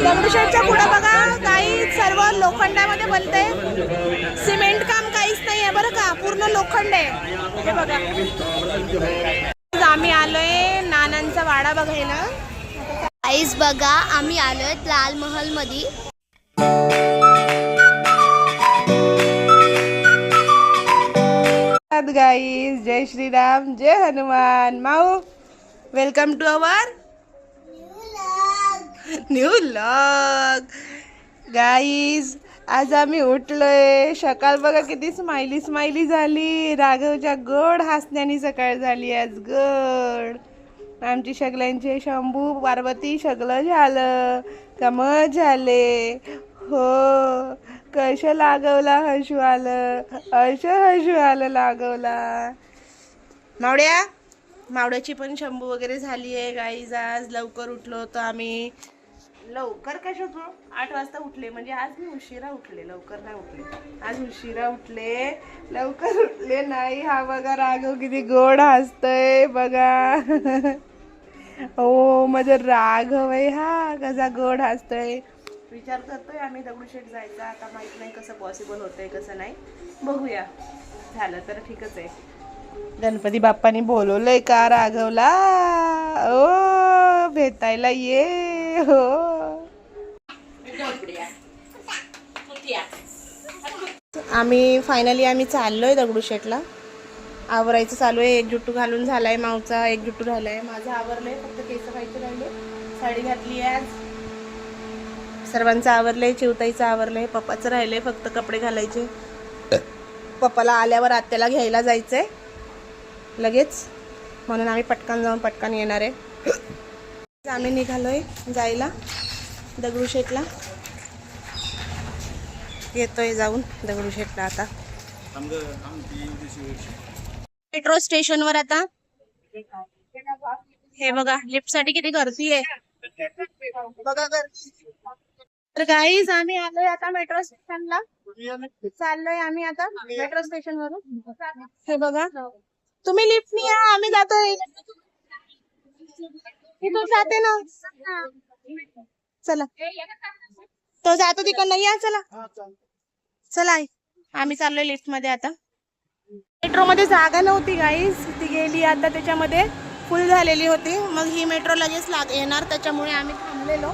दगडूशेठच्या पुढे बघा काही सर्व लोखंडामध्ये बनते. सिमेंट काम काहीच नाही आहे बरं का, पूर्ण लोखंड आहे. हे बघा आम्ही आलोय नानांचा वाडा बघायला. गाईज बघा आम्ही आलोय लाल महल मध्ये. गाईज जय श्रीराम जय हनुमान. माऊ welcome to our new vlog. Guys आज आम्ही उठलोय. सकाळ बघा किती स्माइली स्माइली झाली. राघवच्या गोड हसण्याने सकाळ झाली आज गोड. आमची सगळ्यांचे शंभू पार्वती सगळं झालं. कमळ झाले हो. कसं लागवला हसू आलं, असं हसू आलं लागवला. मावड्याची पण शंभू वगैरे झाली आहे. गाईज आज लवकर उठलो होतो आम्ही. लवकर कशात 8 वाजता उठले, म्हणजे आज मी उशिरा उठले, लवकर नाही उठले. आज उशिरा उठले, लवकर उठले नाही. हा बघा राघव किती गोड हसतोय बघा. हो माझा राघव आहे हा, कसा गोड हसतोय. विचार करतोय आम्ही दगडूशेठ जायचा. आता माहित नाही कसं पॉसिबल होतंय कसं नाही, बघूया. झालं तर ठीकच आहे. गणपती बाप्पानी बोलवलंय का राघवला? ओ भेटायला ये हो. आम्ही फायनली चाललोय दगडूशेठला. आवरायचं चालू आहे. एक जुट्टू घालून झालाय मावचा, एक जुट्टू राहिलाय माझं. आवरलंय, फक्त केस व्हायचे राहिले. साडी घातली आज. सर्वांचं आवरलंय. चिवताईचं आवरलंय. पप्पाचं राहिलंय फक्त कपडे घालायचे. पप्पाला आल्यावर आत्याला घ्यायला जायचंय लगेच, म्हणून आम्ही पटकन जाऊन पटकन येणार आहे. आम्ही निघालोय जायला दगडूशेठला. येतोय जाऊन दगडूशेठला आता. मेट्रो स्टेशनवर आता हे बघा लिफ्ट साठी किती गर्दी आहे बघा गर्दी. तर गाईज आम्ही आलोय आता मेट्रो स्टेशनला. चाललोय आम्ही आता मेट्रो स्टेशन वरून. हे बघा तुम्ही लिफ्टनी या, आम्ही जातोय. इथून जाते ना, चला तो जातो तिकडनं, या चला चला. आम्ही चाललोय लिफ्ट मध्ये आता. मेट्रो मध्ये जागा नव्हती गाईज, ती गेली आता. त्याच्यामध्ये फुल झालेली होती. मग ही मेट्रो लगेच येणार, त्याच्यामुळे आम्ही थांबलेलो.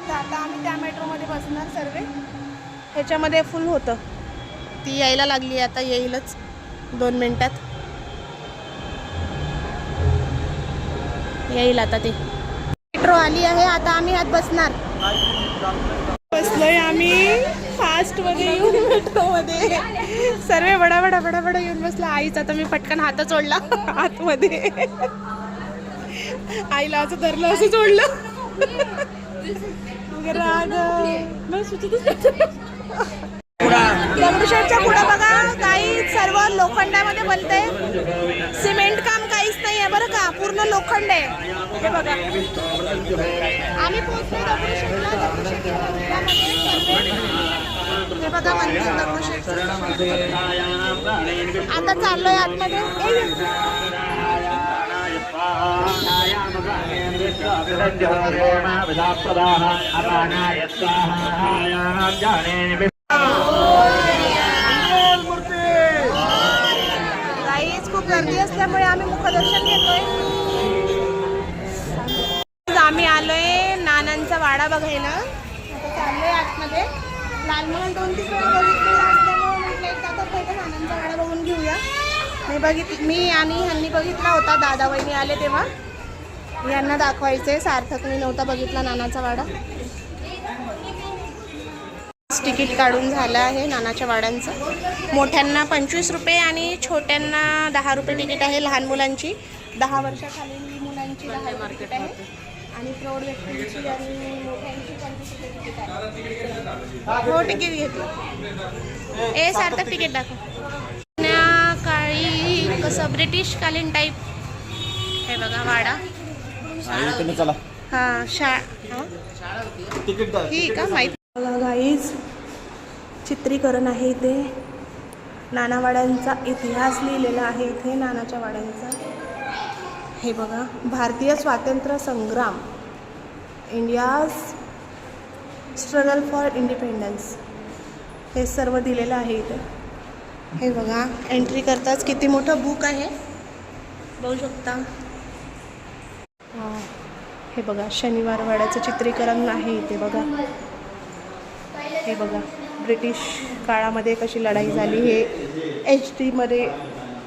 तर आता आम्ही त्या मेट्रो मध्ये बसणार सर्व. ह्याच्यामध्ये फुल होतं. ती यायला लागली आता, येईलच 2 मिनिटात येईल आता. ती मेट्रो आली आहे आता. आम्ही आत बसणार. बसलोय आम्ही फास्ट मध्ये येऊन मेट्रो मध्ये. सर्व बडा बडा बडा बडा येऊन बसला. आईचा तर मी पटकन हात जोडला आतमध्ये. आईला असं धरलं, असं जोडलं. दगडूशेठच्या पुढे बघा काही सर्व लोखंडामध्ये बनते. सिमेंट काम काहीच नाही आहे बरं का, पूर्ण लोखंड आहे. हे बघा आम्ही पोहोचलो दगडूशेठला. हे बघा मंदिर दगडूशेठचं. आता चाललोय आतमध्ये. गाईज खूप गर्दी असल्यामुळे आम्ही मुखदर्शन घेतोय. आम्ही आलोय नानांचा वाडा बघायला. आता चाललोय आतमध्ये. लाल महल 2-3 वेळा बघितलेला असल्यामुळे म्हटलं एकदा तर पहिलं नानांचा वाडा बघून घेऊया. मी आणि ह्यांनी बघितला होता, दादा वहिनी आले तेव्हा. यांना दाखवायचंय. सार्थक मी नव्हता बघितला नानाचा वाडा. तिकीट काढून झालं आहे नानाच्या वाड्यांचं. मोठ्यांना 25 रुपये आणि छोट्यांना 10 रुपये तिकीट आहे. लहान मुलांची 10 वर्षाखालील मुलांची 10 तिकीट आहे आणि प्रौढ व्यक्तींची आणि मोठ्यांची 25 रुपये तिकीट आहे. हो तिकीट घेतलं. ए सार्थक तिकीट दाखव. काळी कसं ब्रिटिश कालीन टाईप. हे बघा वाडा. हा ठीक आहे माहिती. गाईज चित्रीकरण आहे इथे. नानावाड्यांचा इतिहास लिहिलेला आहे इथे नानाच्या वाड्यांचा. हे बघा भारतीय स्वातंत्र्य संग्राम, इंडियाज स्ट्रगल फॉर इंडिपेंडन्स हे सर्व दिलेलं आहे इथे. हे बघा एंट्री करताच किती मोठं बुक आहे बघू शकता. हे बघा शनिवार वाड्याचं चित्रीकरण आहे इथे बघा. हे बघा ब्रिटिश काळामध्ये कशी लढाई झाली हे HD मध्ये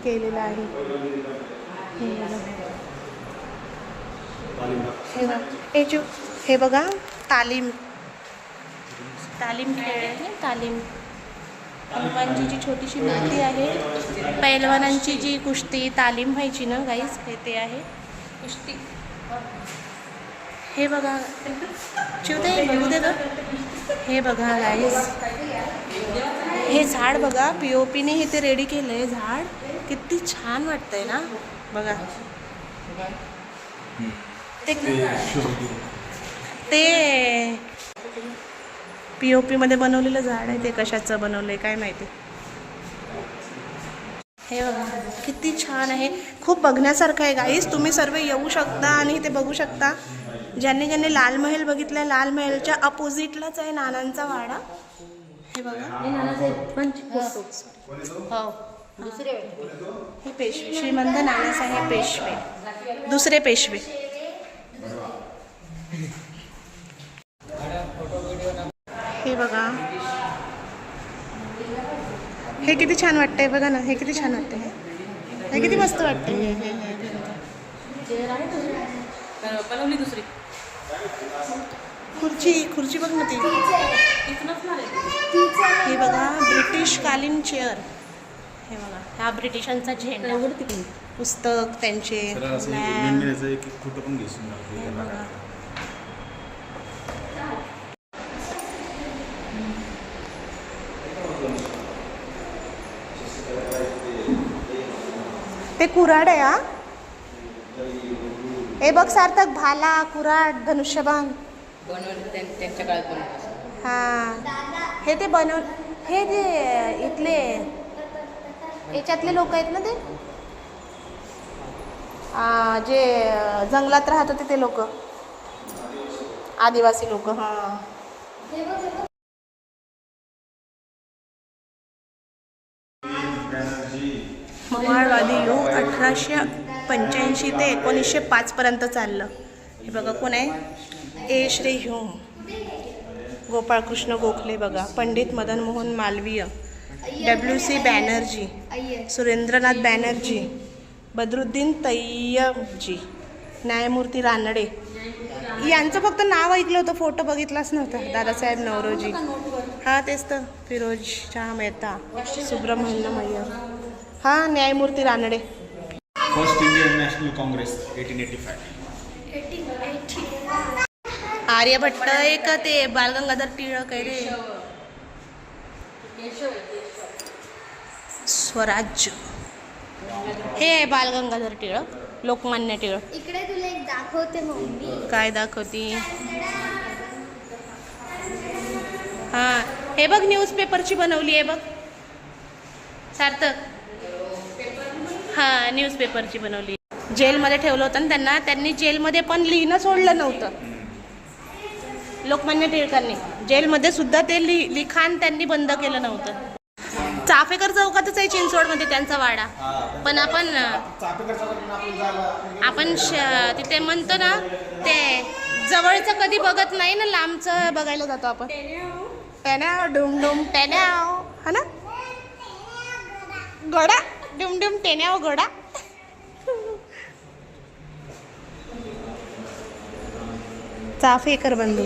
केलेलं आहे. हे बघा तालीम खेळ आहे. तालीम हनुमानची जी छोटीशी मूर्ती आहे, पैलवानांची जी कुस्ती तालीम व्हायची ना गाईस, ते आहे कुस्ती. हे बघा चिवते बघू दे. हे बघा गाईस हे झाड बघा POPने हे ते रेडी केलं आहे. झाड किती छान वाटतंय ना बघा. ते POP मध्ये बनवलेलं झाड आहे. ते कशाचं बनवलंय काय माहिती. हे बघा किती छान आहे. खूप बघण्यासारखं आहे गाईस. तुम्ही सर्व येऊ शकता आणि ते बघू शकता. ज्यांनी लाल महल बघितलाय, लाल महलच्या अपोजिटलाच आहे नानांचा वाडा. हे बघा हो हे पेशवे श्रीमंत नानासाहेब पेशवे, दुसरे पेशवे. हे बघा हे किती छान वाटतंय बघा ना. हे किती छान वाटतंय. हे किती मस्त वाटतंय. बनवली दुसरी खुर्ची बघ ना ती. हे बघा ब्रिटिशकालीन चेअर. हे बघा हा ब्रिटिशांचा झेंडा, पुस्तक त्यांचे. ते कुऱ्हाड आहे. हा हे बघ सार्थक, भाला, कुऱ्हाड, धनुष्यबाण त्यांच्या काळात बनवलं. हा हे ते हे जे इथले याच्यातले लोक आहेत ना, ते जे जंगलात राहत होते ते लोक, आदिवासी लोक. हा मवाळवादी युग 1885 ते 1905 पर्यंत चाललं. हे बघा कोण आहे, ए श्री ह्यूम, गोपाळकृष्ण गोखले बघा, पंडित मदन मोहन मालवीय, WC बॅनर्जी, सुरेंद्रनाथ बॅनर्जी, बद्रुद्दीन तय्यबजी, न्यायमूर्ती रानडे. यांचं फक्त नाव ऐकलं होतं, फोटो बघितलाच नव्हता. दादासाहेब नौरोजी, हा तेच तर, फिरोजशाह मेहता, सुब्रमण्यम अय्यर, हा न्यायमूर्ती Ranade. First Indian National Congress 1885. Aryabhatta एक ते बालगंगाधर टिळक आहे रे. स्वराज्य हे आहे बालगंगाधर टिळक, लोकमान्य टिळक. इकडे तुला एक दाखवते मम्मी. काय दाखवती? हा हे बघ न्यूजपेपरची बनवली आहे बघ सार्थक. हा न्यूजपेपरची बनवली. जेलमध्ये ठेवलं होतं ना त्यांनी जेलमध्ये पण लिहिणं सोडलं नव्हतं. लोकमान्य टिळकांनी जेलमध्ये सुद्धा ते लिखाण त्यांनी बंद केलं नव्हतं. चाफेकर चौकातच आहे चिंचवडमध्ये त्यांचा वाडा. पण आपण तिथे म्हणतो ना, ते जवळचं कधी बघत नाही ना, लांबचं बघायला जातो आपण. टेन्याव डुमडुम टेन्याव, हा ना, गडा डुमडुम टेन्याव गडा. चाफेकर बंधू.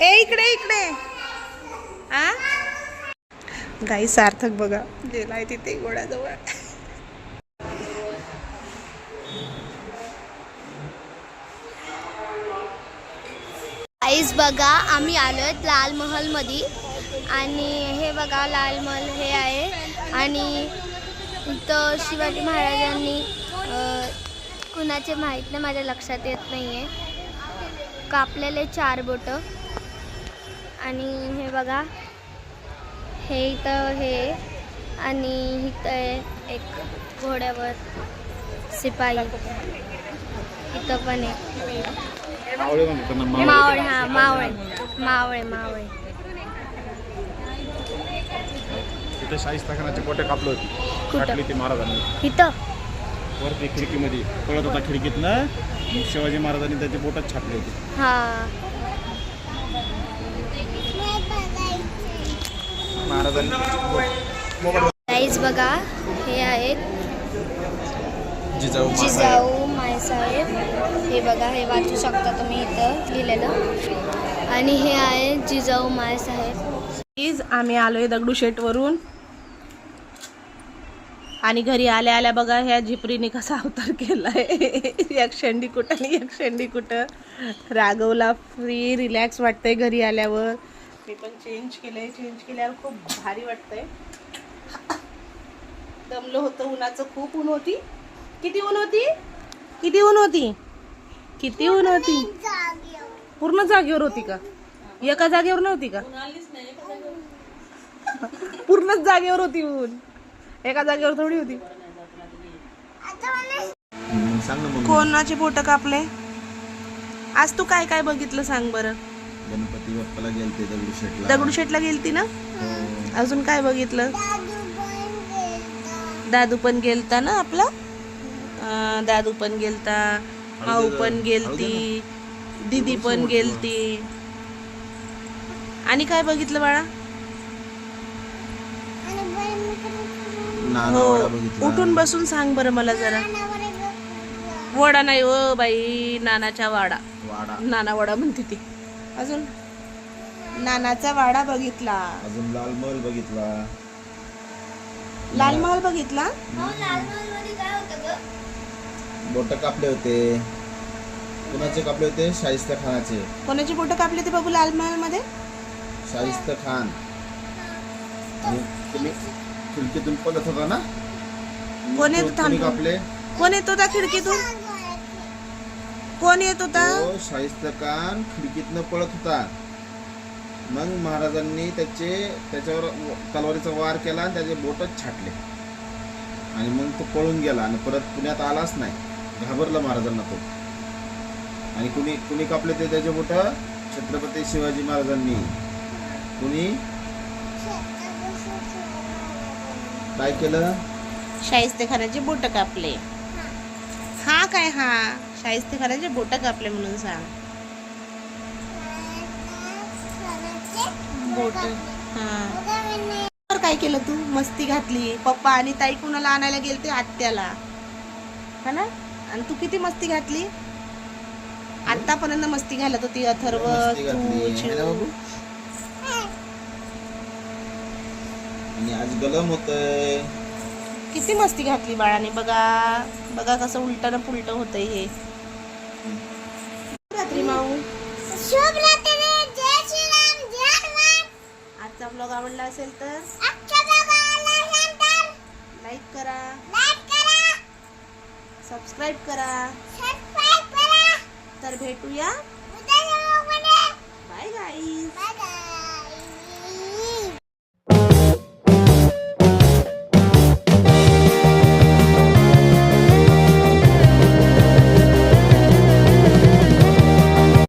इकडे इकडे आ गाई सार्थक बघा गेलाय तिथे घोड्याजवळ. आईस बघा आम्ही आलोय लाल महल मध्ये, आणि हे बघा लाल महल हे आहे. आणि इथं शिवाजी महाराजांनी कुणाचे माहीत नाही, माझ्या लक्षात येत नाही आहे, कापलेले 4 बोटं. आणि हे बघा हे इथं हे, आणि इथं एक घोड्यावर शिपाई, इथं पण आहे. आवळे म्हणतात त्यांना, मावळे. मावळे, हा मावळे मावळे मावळे. तिथे शाहिस्ता खानाची बोटं कापली होती, कुठं? कापली ती महाराजांनी इथं वरती खिडकीमध्ये पळत होता खिडकीतनं, मग शिवाजी महाराजांनी त्याची बोटच छाटली होती. हा. महाराजांनी गाईज बघा, हे आहेत जिजाऊ जिजाऊ मायसाहेब. हे बघा, हे वाचू शकता तुम्ही इथं लिहिलेलं. आणि हे आहे जिजाऊ मायसाहेब. प्लीज आम्ही आलोय दगडूशेठवरून आणि घरी आल्या आल्या बघा ह्या झिपरीने कसा अवतार केलाय. एक शेंडी कुठं आणि एक शेंडी कुठं. राघवला फ्री रिलॅक्स वाटतंय घरी आल्यावर. मी पण चेंज केलंय, चेंज केल्यावर खूप भारी वाटतंय. दमलो होतं, उन्हाचं खूप ऊन होती. किती ऊन होती, किती ऊन होती, किती ऊन होती. पूर्ण जागेवर होती का, एका जागेवर नव्हती का. पूर्णच जागेवर होती ऊन, एका जागेवर थोडी होती. सांग ना मग. कोणाचे बोट कापले आज, तू काय काय बघितलं सांग बरं. गणपती बाप्पाला गेलते दगडूशेठला. दगडूशेठला गेलती ना. अजून काय बघितलं. दादू पण गेलता ना आपला. दादू पण गेलता, माऊ पण गेलती, दीदी पण गेलती. आणि काय बघितलं बाळा. हो, उठून बसून सांग बरं मला जरा. वडा नाही ओ बाई, नानाच्या वाडा. नाना वडा म्हणते ती. अजून नानाचा वाडा बघितला. अजून लाल महल बघितला. लाल महाल बघितला. बोट कापले होते. कुणाचे कापले होते. शाहिस्ता खानाचे. कोणाची बोट कापली ते बघू लाल महाल मध्ये. शाहिस्ता खान. आणि तुम्ही खिडकीतून पळत होता ना. कोण येत कोणी कापले. कोण येत होता खिडकीतून. कोण येत होता. तो शाहिस्ता खान खिडकीतनं पळत होता. मग महाराजांनी त्याच्यावर तलवारीचा वार केला आणि त्याचे बोटच छाटले आणि मग तो पळून गेला आणि परत पुण्यात आलाच नाही. घाबरला महाराजांना तो. आणि कुणी कापले ते त्याचे बोट. छत्रपती शिवाजी महाराजांनी. कुणी काय केलं. शाहिस्ते खानाचे बोट कापले. हा काय, हा शाहिस्ते खानाचे बोट कापले म्हणून सांग. बोट. हा, काय केलं तू. मस्ती घातली. पप्पा आणि ताई कुणाला आणायला गेलते. आत्याला, हा ना. आणि तू किती मस्ती घातली. आतापर्यंत मस्ती घालत होती अथर्व, तू, चिऊ. आणि आज गलम होतंय. किती मस्ती घातली बाळाने. बघा बघा कसं उलट ना पुलट होतंय हे. रात्री माऊ. आजचा ब्लॉग आवडला असेल तर लाईक करा, सबस्क्राईब करा. तर भेटूया